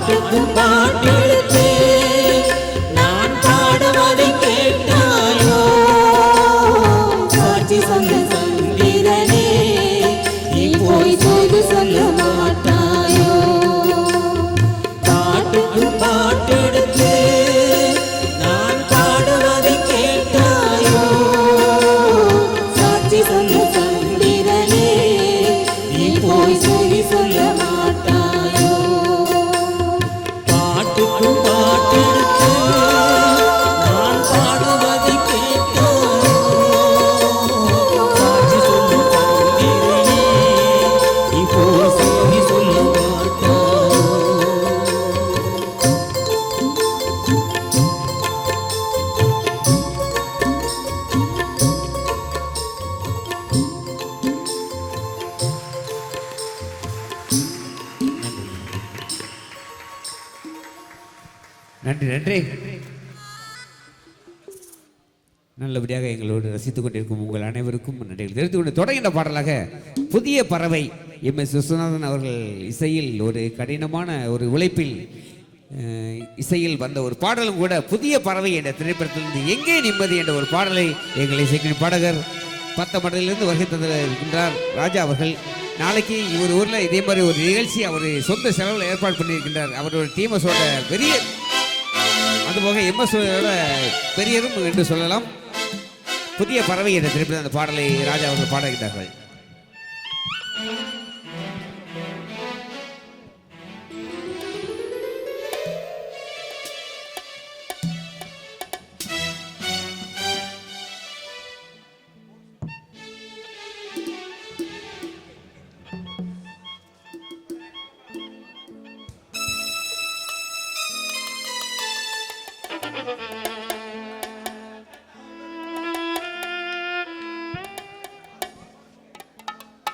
பாட்டுக்கும் பாட்டெடுத்து நான் பாடுவதை கேட்டாயோ சாட்சி சொந்த சந்திரனே நீ போய் செய்து சொல்ல மாட்டாயோ பாட்டுக்கும் பாட்டெடுத்து நான் பாடுவதை கேட்டாயோ சாட்சி சொந்த சந்திரனே நீ போய் செய்து சொல்ல மாட்டாயோ பாட்டுக்கும் பாட்டெடுத்து நான் பாடுவதை கேட்டாயோ சாட்சி சொல்லும் சந்திரனே நீ போய் செய்தி சொல்ல மாட்டாயோ நன்றி நன்றி. நல்லபடியாக எங்களோடு ரசித்துக் கொண்டிருக்கும் உங்கள் அனைவருக்கும் நன்றிகள் தெரிவித்துக் கொண்டு தொடங்கின பாடலாக புதிய பறவை MS விஸ்வநாதன் அவர்கள் இசையில் ஒரு கடினமான ஒரு உழைப்பில் இசையில் வந்த ஒரு பாடலும் கூட புதிய பறவை என்ற திரைப்படத்திலிருந்து எங்கே நிம்மதி என்ற ஒரு பாடலை எங்களை இசைக்கும் பாடகர் பத்தமடலிருந்து வருகை தந்திருக்கின்றார் ராஜா அவர்கள். நாளைக்கு இவர் ஊரில் இதே மாதிரி ஒரு நிகழ்ச்சி அவர் சொந்த செலவில் ஏற்பாடு பண்ணியிருக்கின்றார். அவரோட டீமஸோட பெரிய அதுபோக MS-ஓட பெரியரும் என்று சொல்லலாம். புதிய பறவை என்ற திரைப்படம் அந்த பாடலை ராஜா அவர்கள் பாடுகின்றார்கள்.